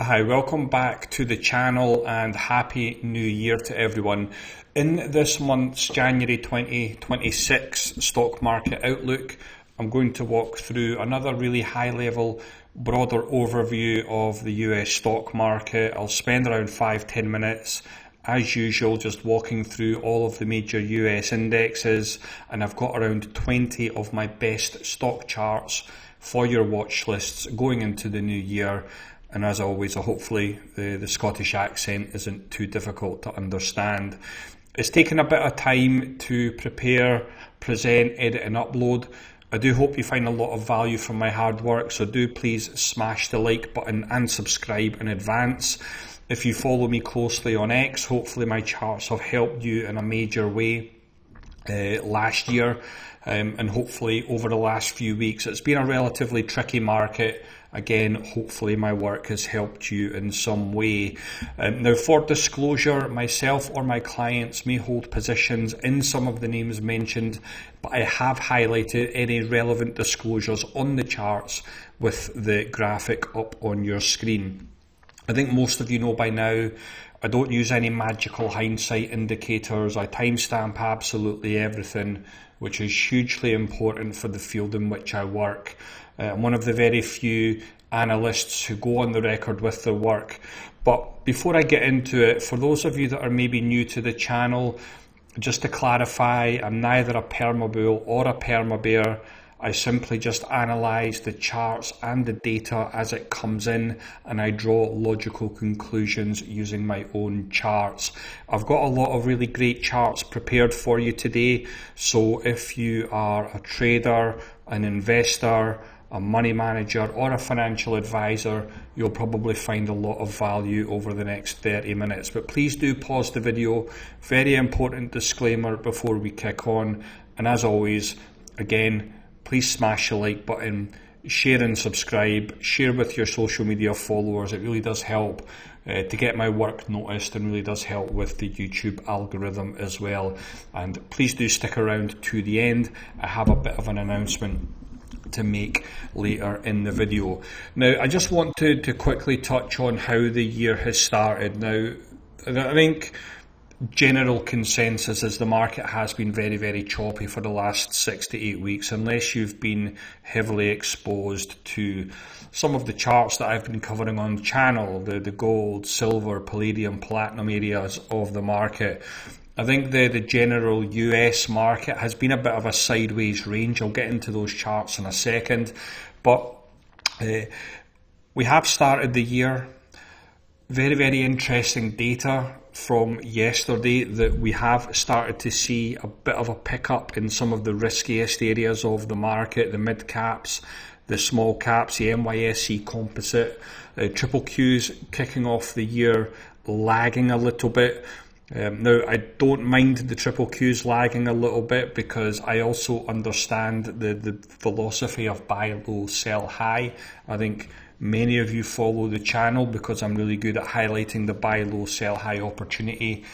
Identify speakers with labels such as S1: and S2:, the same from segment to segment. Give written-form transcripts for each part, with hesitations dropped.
S1: Hi, welcome back to the channel and Happy New Year to everyone. In this month's January 2026 stock market outlook, I'm going to walk through another really high level, broader overview of the US stock market. I'll spend around 5-10 minutes as usual, just walking through all of the major US indexes, and I've got around 20 of my best stock charts for your watch lists going into the new year. And as always, hopefully the Scottish accent isn't too difficult to understand. It's taken a bit of time to prepare, present, edit and upload. I do hope you find a lot of value from my hard work, so do please smash the like button and subscribe in advance. If you follow me closely on X, hopefully my charts have helped you in a major way last year, and hopefully over the last few weeks. It's been a relatively tricky market. Again, hopefully my work has helped you in some way. Now, for disclosure, myself or my clients may hold positions in some of the names mentioned, but I have highlighted any relevant disclosures on the charts with the graphic up on your screen. I think most of you know by now, I don't use any magical hindsight indicators. I timestamp absolutely everything, which is hugely important for the field in which I work. I'm one of the very few analysts who go on the record with their work. But before I get into it, for those of you that are maybe new to the channel, just to clarify, I'm neither a perma bull or a perma bear. I simply just analyse the charts and the data as it comes in, and I draw logical conclusions using my own charts. I've got a lot of really great charts prepared for you today, so if you are a trader, an investor, a money manager or a financial advisor, you'll probably find a lot of value over the next 30 minutes. But please do pause the video. Very important disclaimer before we kick on. And as always, again, please smash the like button, share and subscribe, share with your social media followers. It really does help to get my work noticed, and really does help with the YouTube algorithm as well. And please do stick around to the end. I have a bit of an announcement to make later in the video. Now, I just want to quickly touch on how the year has started. Now, I think general consensus is the market has been very, very choppy for the last 6 to 8 weeks, unless you've been heavily exposed to some of the charts that I've been covering on the channel, the gold, silver, palladium, platinum areas of the market. I think the general US market has been a bit of a sideways range. I'll get into those charts in a second, but we have started the year. Very, very interesting data from yesterday that we have started to see a bit of a pickup in some of the riskiest areas of the market, the mid caps, the small caps, the NYSE composite, triple Qs kicking off the year lagging a little bit. Now, I don't mind the triple Qs lagging a little bit, because I also understand the philosophy of buy low, sell high. I think many of you follow the channel because I'm really good at highlighting the buy low, sell high opportunity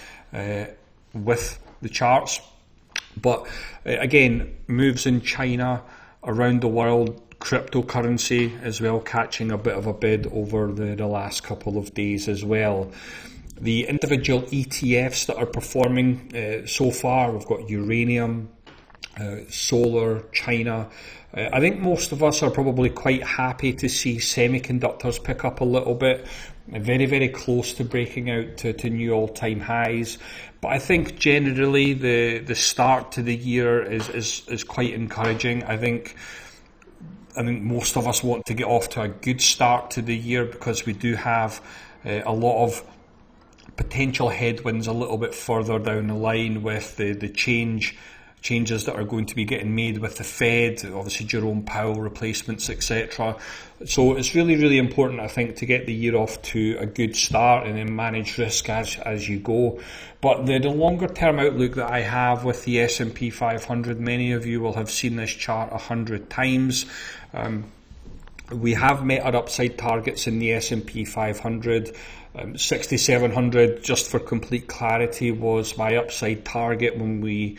S1: with the charts. But again, moves in China, around the world, cryptocurrency as well catching a bit of a bid over the last couple of days as well. The individual ETFs that are performing so far, we've got uranium, solar, China. I think most of us are probably quite happy to see semiconductors pick up a little bit, very, very close to breaking out to new all-time highs. But I think generally the start to the year is quite encouraging. I think most of us want to get off to a good start to the year, because we do have a lot of potential headwinds a little bit further down the line with the changes that are going to be getting made with the Fed, obviously Jerome Powell replacements, etc. So it's really, really important, I think, to get the year off to a good start and then manage risk as you go. But the longer term outlook that I have with the S&P 500, many of you will have seen this chart 100 times. We have met our upside targets in the S&P 500. 6,700, just for complete clarity, was my upside target when we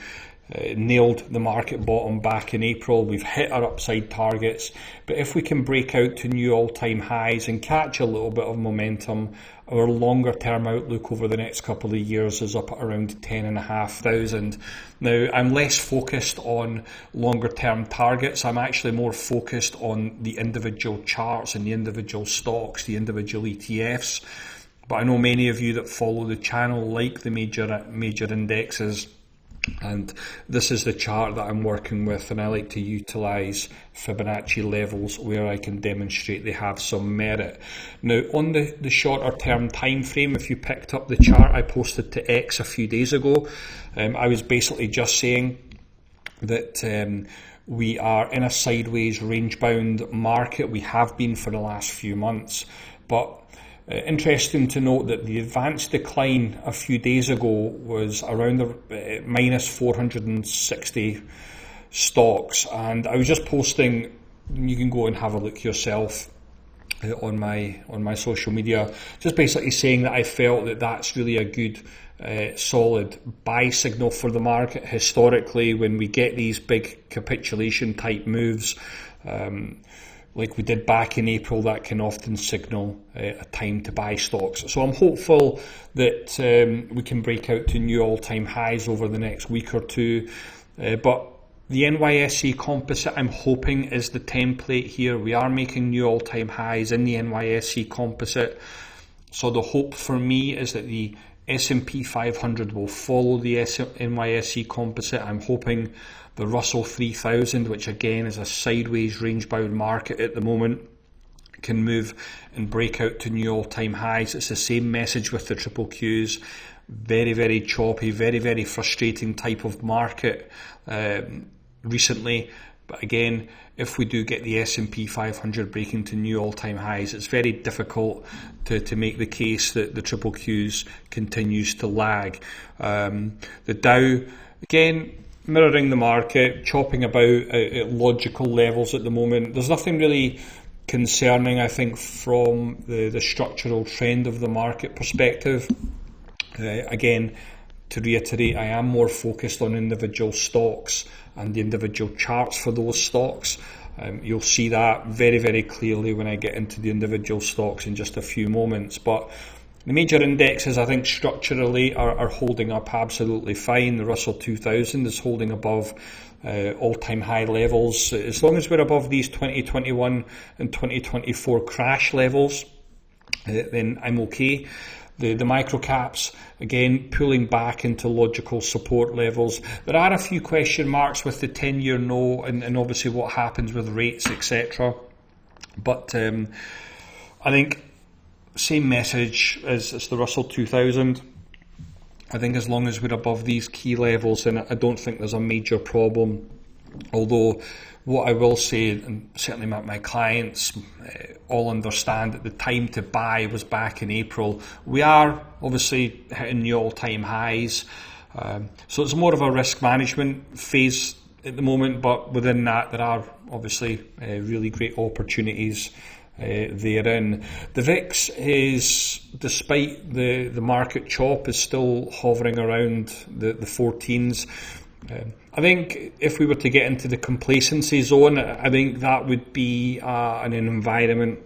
S1: nailed the market bottom back in April. We've hit our upside targets, but if we can break out to new all-time highs and catch a little bit of momentum, our longer term outlook over the next couple of years is up at around 10,500. Now, I'm less focused on longer term targets. I'm actually more focused on the individual charts and the individual stocks, the individual ETFs. But I know many of you that follow the channel like the major indexes, and this is the chart that I'm working with, and I like to utilize Fibonacci levels where I can demonstrate they have some merit. Now, on the shorter term time frame, if you picked up the chart I posted to X a few days ago, I was basically just saying that we are in a sideways range bound market. We have been for the last few months, but interesting to note that the advanced decline a few days ago was around the minus 460 stocks, and I was just posting, you can go and have a look yourself on my social media, just basically saying that I felt that that's really a good solid buy signal for the market. Historically, when we get these big capitulation type moves, like we did back in April, that can often signal a time to buy stocks. So I'm hopeful that we can break out to new all-time highs over the next week or two. But the NYSE composite, I'm hoping, is the template here. We are making new all-time highs in the NYSE composite. So the hope for me is that the S&P 500 will follow the NYSE composite. I'm hoping the Russell 3000, which again is a sideways range-bound market at the moment, can move and break out to new all-time highs. It's the same message with the triple Qs. Very, very choppy, very, very frustrating type of market recently. But again, if we do get the S&P 500 breaking to new all-time highs, it's very difficult to make the case that the triple Qs continues to lag. The Dow, again, mirroring the market, chopping about at logical levels at the moment. There's nothing really concerning, I think, from the structural trend of the market perspective. Again, to reiterate, I am more focused on individual stocks and the individual charts for those stocks. You'll see that very, very clearly when I get into the individual stocks in just a few moments. But the major indexes, I think, structurally are holding up absolutely fine. The Russell 2000 is holding above all-time high levels. As long as we're above these 2021 and 2024 crash levels, then I'm okay. The micro caps, again, pulling back into logical support levels. There are a few question marks with the 10-year no and obviously what happens with rates, etc. But I think same message as the Russell 2000. I think as long as we're above these key levels, then I don't think there's a major problem. Although what I will say, and certainly my clients all understand, that the time to buy was back in April. We are obviously hitting new all-time highs. So it's more of a risk management phase at the moment, but within that there are obviously really great opportunities therein. The VIX is, despite the market chop, is still hovering around the 14s. I think if we were to get into the complacency zone, I think that would be an environment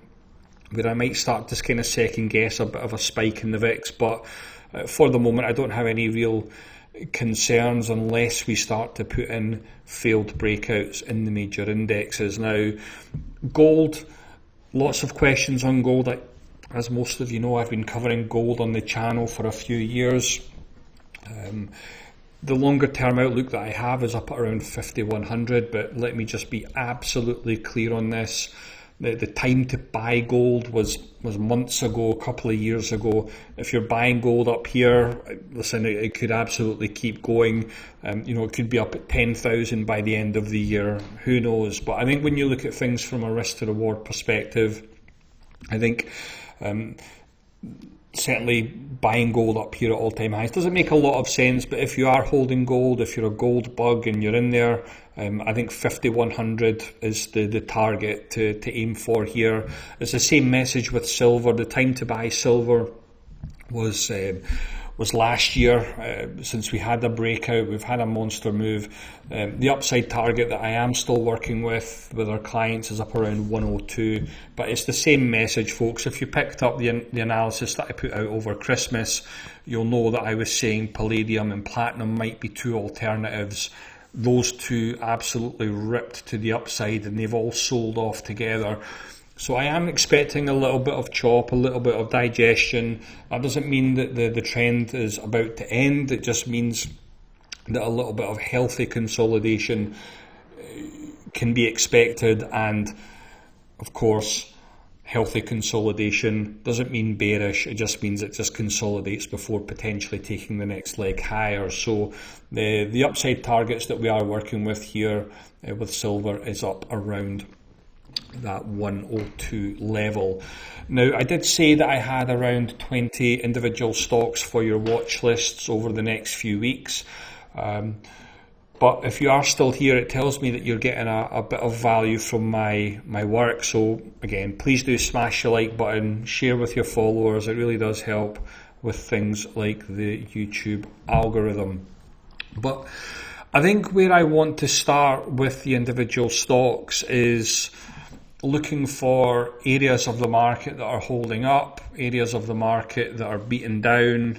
S1: where I might start to kind of second guess a bit of a spike in the VIX. But for the moment, I don't have any real concerns unless we start to put in failed breakouts in the major indexes. Now, gold, lots of questions on gold. As most of you know, I've been covering gold on the channel for a few years. The longer term outlook that I have is up at around 5,100, but let me just be absolutely clear on this. The time to buy gold was months ago, a couple of years ago. If you're buying gold up here, listen, it could absolutely keep going. It could be up at 10,000 by the end of the year. Who knows? But I think when you look at things from a risk to reward perspective, I think certainly buying gold up here at all-time highs doesn't make a lot of sense. But if you are holding gold, if you're a gold bug and you're in there, I think 5,100 is the target to aim for here. It's the same message with silver. The time to buy silver was was last year. Since we had a breakout, we've had a monster move. The upside target that I am still working with our clients is up around 102, but it's the same message, folks. If you picked up the analysis that I put out over Christmas, you'll know that I was saying palladium and platinum might be two alternatives. Those two absolutely ripped to the upside, and they've all sold off together. So I am expecting a little bit of chop, a little bit of digestion. That doesn't mean that the trend is about to end. It just means that a little bit of healthy consolidation can be expected. And of course, healthy consolidation doesn't mean bearish. It just means it just consolidates before potentially taking the next leg higher. So the upside targets that we are working with here with silver is up around that 102 level. Now, I did say that I had around 20 individual stocks for your watch lists over the next few weeks. But if you are still here, it tells me that you're getting a bit of value from my work. So again, please do smash the like button, share with your followers. It really does help with things like the YouTube algorithm. But I think where I want to start with the individual stocks is looking for areas of the market that are holding up, areas of the market that are beaten down.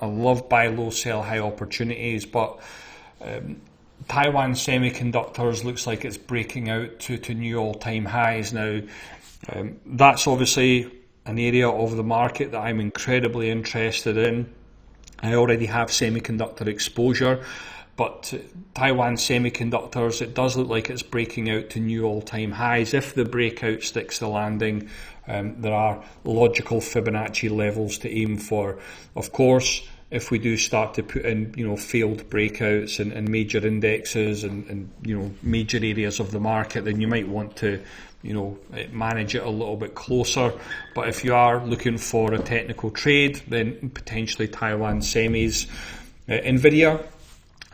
S1: I love buy low, sell high opportunities, but Taiwan Semiconductors looks like it's breaking out to new all-time highs now. That's obviously an area of the market that I'm incredibly interested in. I already have semiconductor exposure, but Taiwan Semiconductors, it does look like it's breaking out to new all-time highs. If the breakout sticks the landing, there are logical Fibonacci levels to aim for. Of course, if we do start to put in, failed breakouts and major indexes and major areas of the market, then you might want to, manage it a little bit closer. But if you are looking for a technical trade, then potentially Taiwan Semis. Nvidia,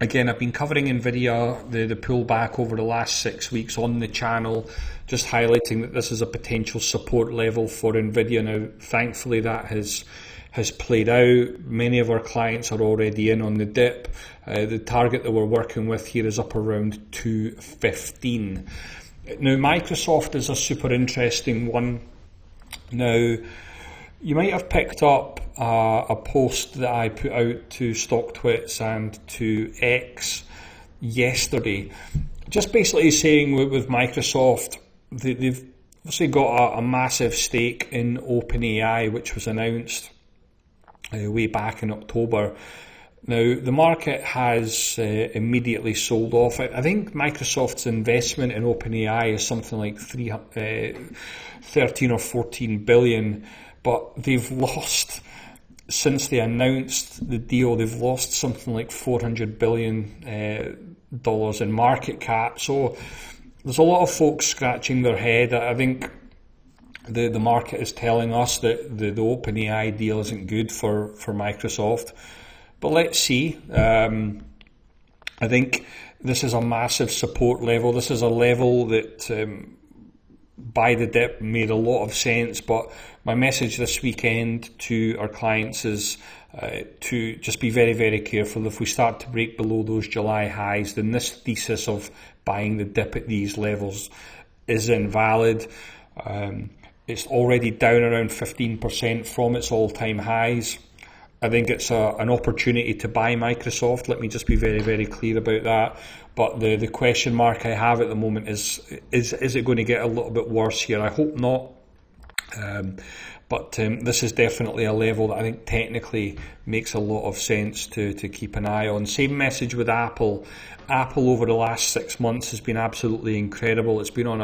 S1: again, I've been covering Nvidia, the pullback over the last 6 weeks on the channel, just highlighting that this is a potential support level for Nvidia. Now, thankfully, that has played out. Many of our clients are already in on the dip. The target that we're working with here is up around 215. Now, Microsoft is a super interesting one. Now, you might have picked up a post that I put out to StockTwits and to X yesterday, just basically saying with Microsoft, they've obviously got a massive stake in OpenAI, which was announced way back in October. Now, the market has immediately sold off. I think Microsoft's investment in OpenAI is something like 13 or 14 billion, but they've lost, since they announced the deal, they've lost something like $400 billion dollars in market cap. So there's a lot of folks scratching their head. I think the market is telling us that the OpenAI deal isn't good for Microsoft. But let's see. I think this is a massive support level. This is a level that by the dip made a lot of sense. But my message this weekend to our clients is to just be very, very careful. If we start to break below those July highs, then this thesis of buying the dip at these levels is invalid. It's already down around 15% from its all-time highs. I think it's an opportunity to buy Microsoft. Let me just be very, very clear about that. But the question mark I have at the moment is it going to get a little bit worse here? I hope not. But this is definitely a level that I think technically makes a lot of sense to keep an eye on. Same message with Apple. Apple over the last 6 months has been absolutely incredible. It's been on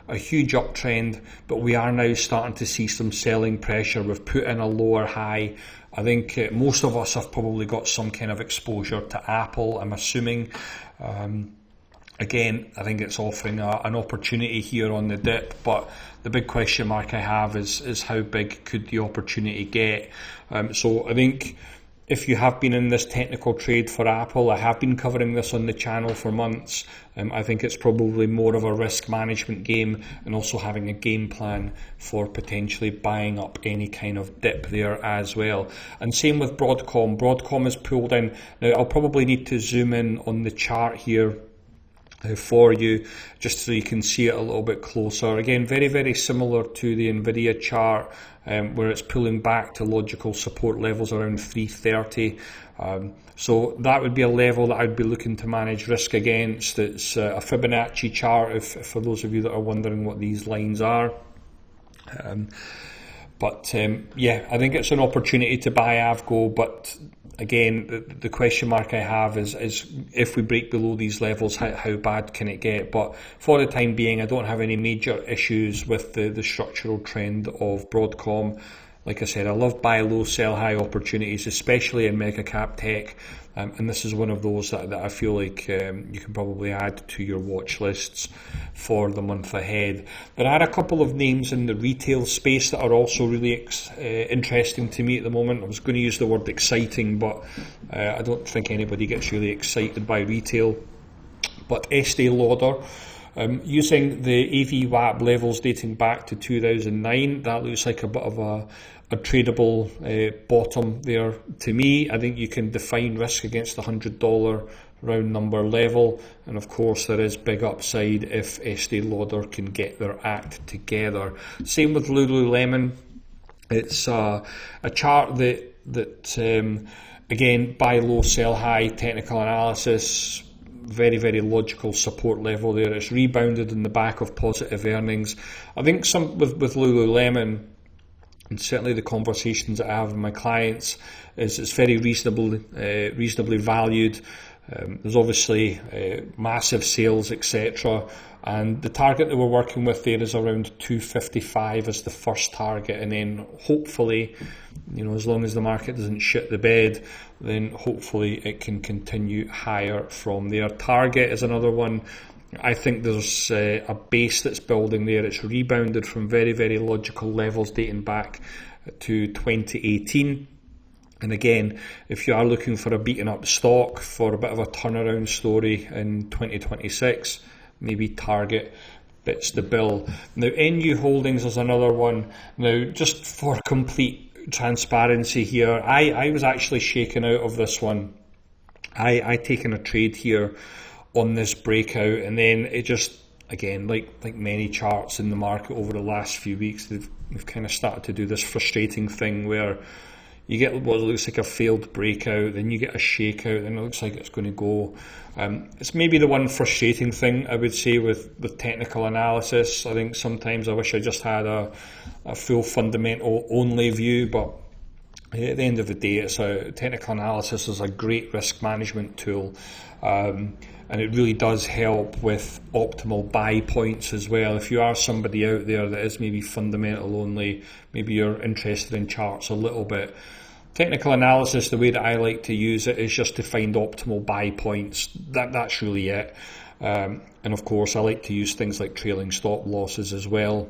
S1: a huge uptrend, but we are now starting to see some selling pressure. We've put in a lower high. I think most of us have probably got some kind of exposure to Apple, I'm assuming. Again, I think it's offering an opportunity here on the dip, but the big question mark I have is how big could the opportunity get? So I think if you have been in this technical trade for Apple, I have been covering this on the channel for months. I think it's probably more of a risk management game, and also having a game plan for potentially buying up any kind of dip there as well. And same with Broadcom. Broadcom is pulled in. Now, I'll probably need to zoom in on the chart here for you, just so you can see it a little bit closer. Again, very, very similar to the Nvidia chart, where it's pulling back to logical support levels around 330. So that would be a level that I'd be looking to manage risk against. It's a Fibonacci chart, for those of you that are wondering what these lines are. Yeah, I think it's an opportunity to buy Avgo, but again, the question mark I have is if we break below these levels, how bad can it get? But for the time being, I don't have any major issues with the structural trend of Broadcom. Like I said, I love buy low, sell high opportunities, especially in mega cap tech. And this is one of those that I feel like you can probably add to your watch lists for the month ahead. There are a couple of names in the retail space that are also really interesting to me at the moment. I was going to use the word exciting, but I don't think anybody gets really excited by retail. But Estee Lauder, using the AVWAP levels dating back to 2009, that looks like a bit of a tradable bottom there to me. I think you can define risk against the $100 round number level, and of course there is big upside if Estee Lauder can get their act together. Same with Lululemon. It's a chart that again, buy low, sell high, technical analysis, very, very logical support level there. It's rebounded in the back of positive earnings. I think with Lululemon, and certainly the conversations that I have with my clients, is it's very reasonably valued. There's obviously massive sales, etc. And the target that we're working with there is around 255 as the first target, and then hopefully, as long as the market doesn't shit the bed, then hopefully it can continue higher from there. Target is another one. I think there's a base that's building there. It's rebounded from very, very logical levels dating back to 2018. And again, if you are looking for a beaten up stock for a bit of a turnaround story in 2026, maybe Target bits the bill. Now, NU Holdings is another one. Now, just for complete transparency here, I was actually shaken out of this one. I taken a trade here on this breakout, and then it just, again, like many charts in the market over the last few weeks, they've kind of started to do this frustrating thing where you get what looks like a failed breakout, then you get a shakeout, and it looks like it's going to go. It's maybe the one frustrating thing I would say with technical analysis. I think sometimes I wish I just had a full fundamental only view, but at the end of the day, technical analysis is a great risk management tool. And it really does help with optimal buy points as well. If you are somebody out there that is maybe fundamental only, maybe you're interested in charts a little bit, technical analysis, the way that I like to use it is just to find optimal buy points. That's really it. And of course, I like to use things like trailing stop losses as well.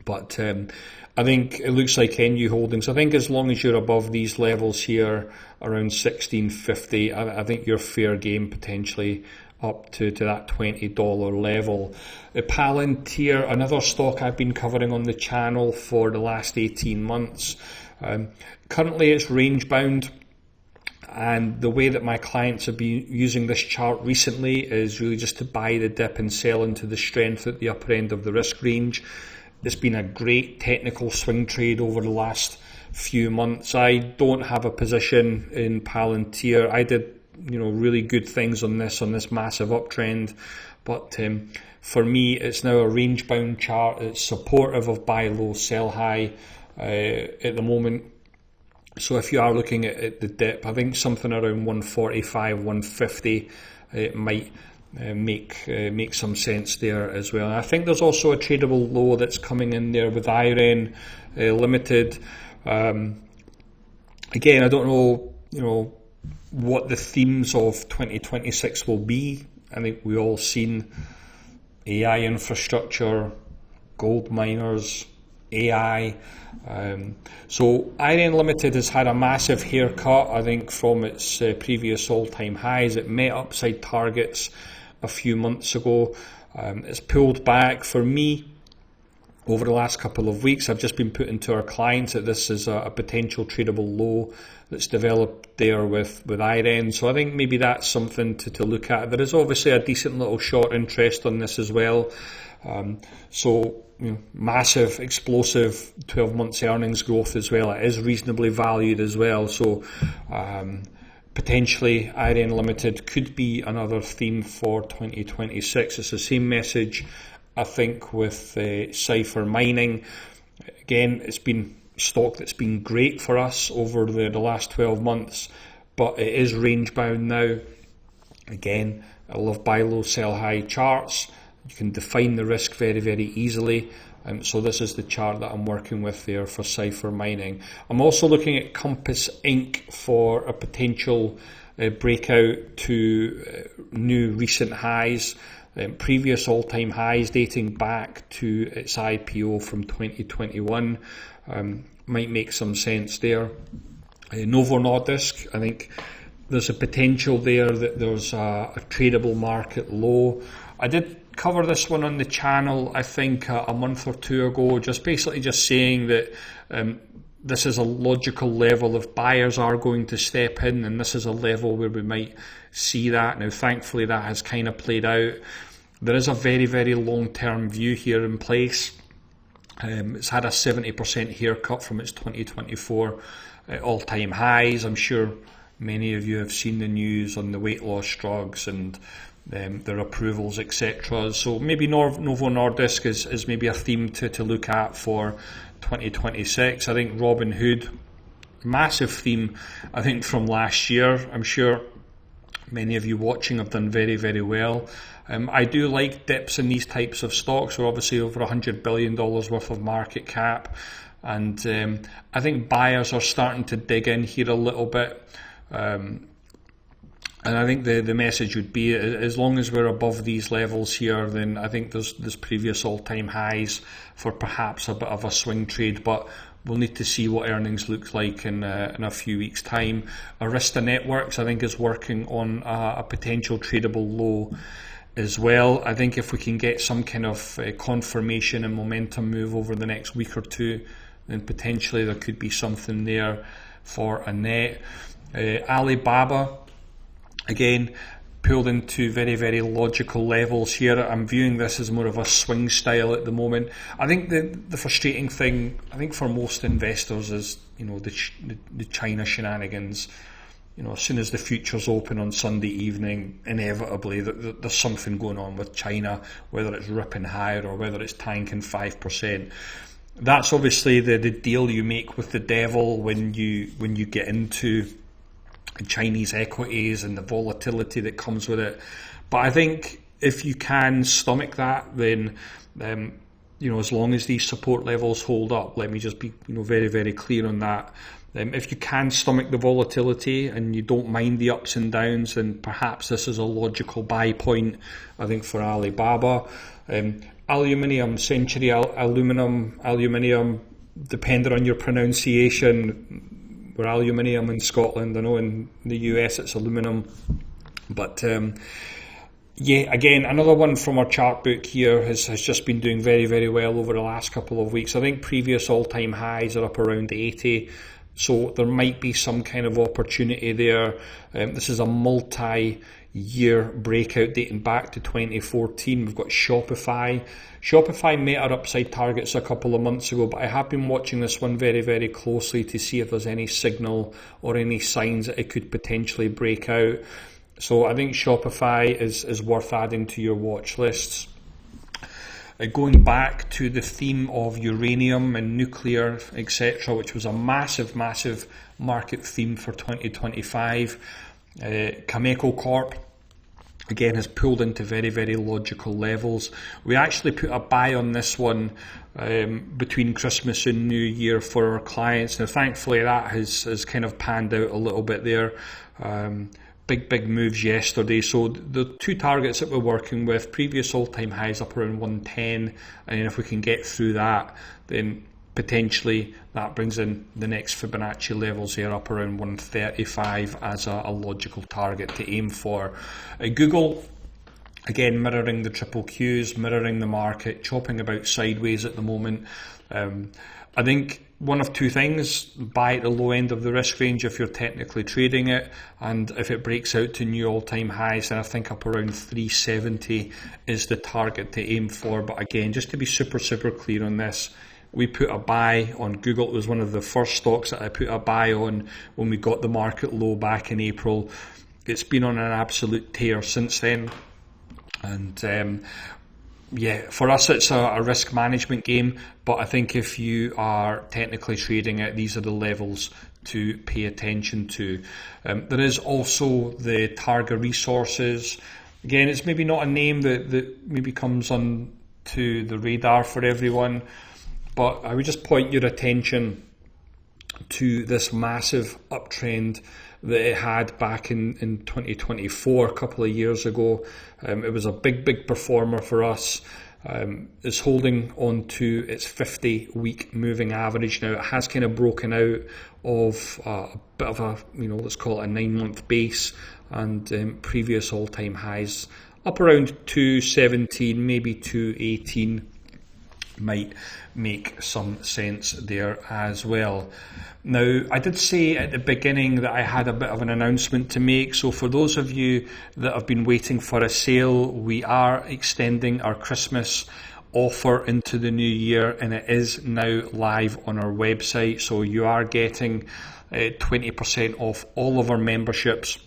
S1: But I think it looks like NU Holdings, I think as long as you're above these levels here, around 1650, I think you're fair game potentially up to that $20 level. Palantir, another stock I've been covering on the channel for the last 18 months. Currently it's range bound, and the way that my clients have been using this chart recently is really just to buy the dip and sell into the strength at the upper end of the risk range. It's been a great technical swing trade over the last few months. I don't have a position in Palantir. I did, really good things on this massive uptrend, but for me, it's now a range-bound chart. It's supportive of buy low, sell high at the moment. So if you are looking at the dip, I think something around 145, 150 might make some sense there as well. And I think there's also a tradable low that's coming in there with Iren Limited. Again, I don't know, what the themes of 2026 will be. I think we all seen AI infrastructure, gold miners, AI. So Iron Limited has had a massive haircut, I think, from its previous all-time highs. It met upside targets a few months ago. It's pulled back. For me, over the last couple of weeks, I've just been putting to our clients that this is a potential tradable low that's developed there with IREN. So I think maybe that's something to look at. There is obviously a decent little short interest on this as well. Massive, explosive 12 months earnings growth as well. It is reasonably valued as well. So potentially IREN Limited could be another theme for 2026. It's the same message, I think, with Cypher Mining. Again, it's been stock that's been great for us over the last 12 months, but it is range bound now. Again, I love buy low, sell high charts. You can define the risk very, very easily. So this is the chart that I'm working with there for Cypher Mining. I'm also looking at Compass Inc. for a potential breakout to new recent highs. Previous all-time highs dating back to its IPO from 2021 might make some sense there. Novo Nordisk, I think there's a potential there that there's a tradable market low. I did cover this one on the channel, I think, a month or two ago, just saying that this is a logical level if buyers are going to step in, and this is a level where we might see that. Now, thankfully, that has kind of played out. There is a very, very long-term view here in place. It's had a 70% haircut from its 2024 all-time highs. I'm sure many of you have seen the news on the weight loss drugs and their approvals, etc. So maybe Novo Nordisk is maybe a theme to look at for 2026. I think Robinhood, massive theme, I think, from last year. I'm sure many of you watching have done very, very well. I do like dips in these types of stocks. We're obviously over $100 billion worth of market cap, and I think buyers are starting to dig in here a little bit. And I think the message would be, as long as we're above these levels here, then I think there's previous all-time highs for perhaps a bit of a swing trade, but we'll need to see what earnings look like in a few weeks' time. Arista Networks, I think, is working on a potential tradable low as well. I think if we can get some kind of confirmation and momentum move over the next week or two, then potentially there could be something there for a net. Alibaba, again, pulled into very, very logical levels here. I'm viewing this as more of a swing style at the moment. I think the frustrating thing, I think, for most investors is, the China shenanigans. As soon as the futures open on Sunday evening, inevitably there's something going on with China, whether it's ripping higher or whether it's tanking 5%. That's obviously the deal you make with the devil when you get into Chinese equities and the volatility that comes with it. But I think if you can stomach that, then as long as these support levels hold up, let me just be very, very clear on that. If you can stomach the volatility and you don't mind the ups and downs, then perhaps this is a logical buy point, I think, for Alibaba. Aluminium, Century Aluminium, depending on your pronunciation, we're aluminium in Scotland. I know in the US it's aluminum. But again, another one from our chart book here has just been doing very, very well over the last couple of weeks. I think previous all-time highs are up around 80. So there might be some kind of opportunity there. This is a multi-year breakout dating back to 2014. We've got Shopify. Shopify met our upside targets a couple of months ago, but I have been watching this one very, very closely to see if there's any signal or any signs that it could potentially break out. So I think Shopify is worth adding to your watch lists. Going back to the theme of uranium and nuclear, etc., which was a massive, massive market theme for 2025, Cameco Corp, again, has pulled into very, very logical levels. We actually put a buy on this one between Christmas and New Year for our clients. Now, thankfully, that has kind of panned out a little bit there. Big moves yesterday. So the two targets that we're working with, previous all-time highs up around 110, and if we can get through that, then potentially that brings in the next Fibonacci levels here up around 135 as a logical target to aim for. Google, again, mirroring the triple Qs, mirroring the market, chopping about sideways at the moment. I think one of two things: buy at the low end of the risk range if you're technically trading it, and if it breaks out to new all-time highs, then I think up around 370 is the target to aim for. But again, just to be super clear on this, we put a buy on Google. It was one of the first stocks that I put a buy on when we got the market low back in April. It's been on an absolute tear since then. And yeah, for us it's a risk management game, but I think if you are technically trading it, these are the levels to pay attention to. There is also the Targa Resources. Again, it's maybe not a name that maybe comes on to the radar for everyone, but I would just point your attention to this massive uptrend that it had back in 2024, a couple of years ago. It was a big performer for us. It's holding on to its 50-week moving average now. It has kind of broken out of a bit of a, let's call it a 9-month base, and previous all-time highs up around 217, maybe 218. Might make some sense there as well. Now, I did say at the beginning that I had a bit of an announcement to make, so for those of you that have been waiting for a sale, we are extending our Christmas offer into the new year, and it is now live on our website. So you are getting 20% off all of our memberships,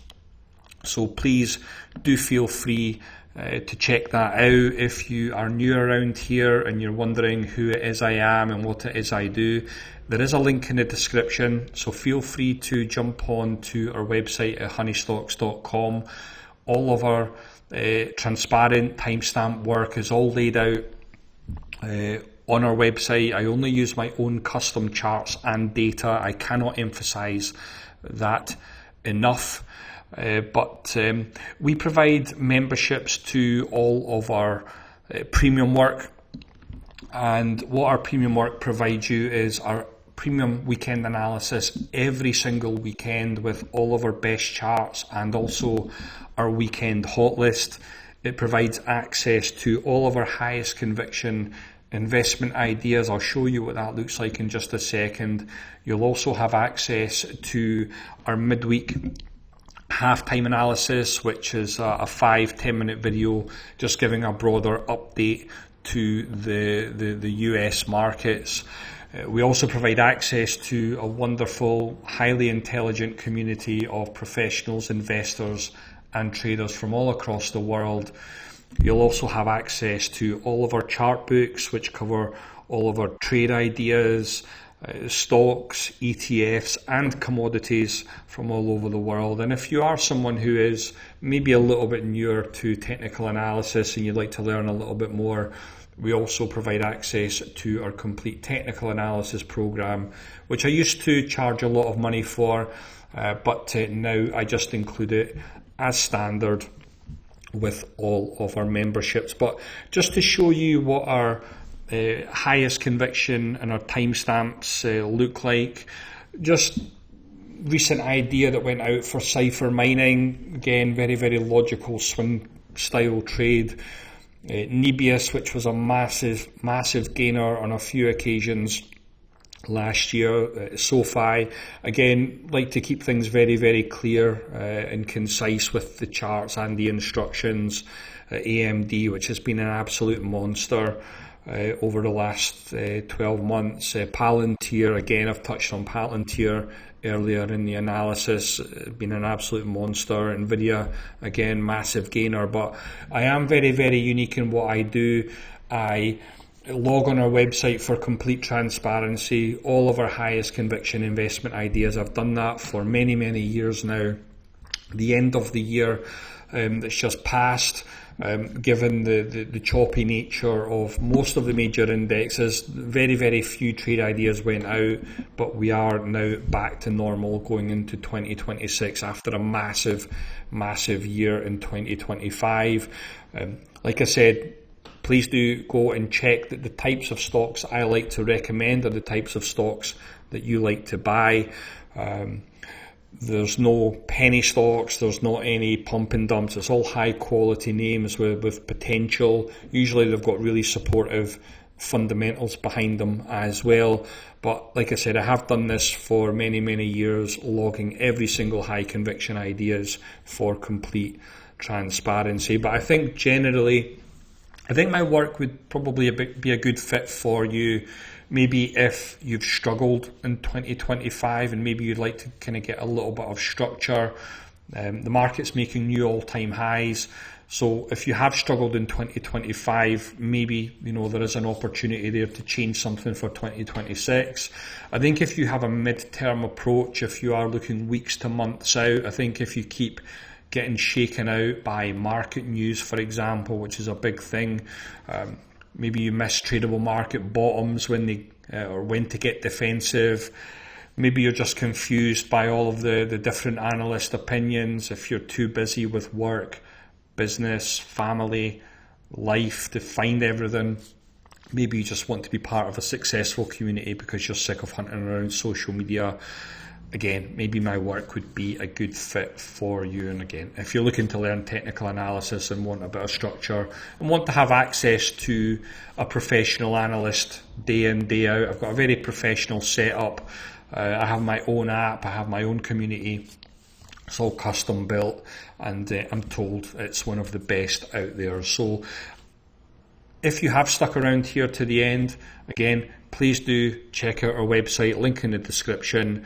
S1: so please do feel free to check that out. If you are new around here and you're wondering who it is I am and what it is I do, there is a link in the description, so feel free to jump on to our website at honeystocks.com. All of our transparent timestamp work is all laid out on our website. I only use my own custom charts and data. I cannot emphasize that enough. But we provide memberships to all of our premium work, and what our premium work provides you is our premium weekend analysis every single weekend with all of our best charts, and also our weekend hot list. It provides access to all of our highest conviction investment ideas. I'll show you what that looks like in just a second. You'll also have access to our midweek halftime analysis, which is a 5-10 minute video just giving a broader update to the US markets. We also provide access to a wonderful, highly intelligent community of professionals, investors and traders from all across the world. You'll also have access to all of our chart books, which cover all of our trade ideas, stocks, ETFs and commodities from all over the world. And if you are someone who is maybe a little bit newer to technical analysis and you'd like to learn a little bit more, we also provide access to our complete technical analysis program, which I used to charge a lot of money for, but now I just include it as standard with all of our memberships. But just to show you what our highest conviction and our timestamps look like, just recent idea that went out for cipher mining. Again, very logical swing style trade. Nebius, which was a massive gainer on a few occasions last year. SoFi, again, like to keep things very clear and concise with the charts and the instructions. AMD, which has been an absolute monster over the last 12 months. Palantir, again, I've touched on Palantir earlier in the analysis, been an absolute monster. Nvidia, again, massive gainer. But I am very unique in what I do. I log on our website for complete transparency, all of our highest conviction investment ideas. I've done that for many years now. The end of the year that's just passed, given the choppy nature of most of the major indexes, very few trade ideas went out, but we are now back to normal going into 2026 after a massive year in 2025. Like I said, please do go and check that the types of stocks I like to recommend are the types of stocks that you like to buy. There's no penny stocks, there's not any pump and dumps. It's all high quality names with potential. Usually they've got really supportive fundamentals behind them as well. But like I said, I have done this for many, many years, logging every single high conviction ideas for complete transparency. But I think generally, my work would probably be a good fit for you. Maybe if you've struggled in 2025 and maybe you'd like to kind of get a little bit of structure. The market's making new all-time highs. So if you have struggled in 2025, maybe, there is an opportunity there to change something for 2026. I think if you have a mid-term approach, if you are looking weeks to months out, I think if you keep getting shaken out by market news, for example, which is a big thing, maybe you miss tradable market bottoms when to get defensive. Maybe you're just confused by all of the different analyst opinions. If you're too busy with work, business, family, life to find everything. Maybe you just want to be part of a successful community because you're sick of hunting around social media. Again, maybe my work would be a good fit for you. And again, if you're looking to learn technical analysis and want a bit of structure and want to have access to a professional analyst day in, day out, I've got a very professional setup. I have my own app, I have my own community. It's all custom built, and I'm told it's one of the best out there. So if you have stuck around here to the end, again, please do check out our website, link in the description.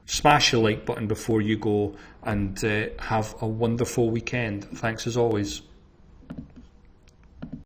S1: Smash the like button before you go, and have a wonderful weekend. Thanks as always.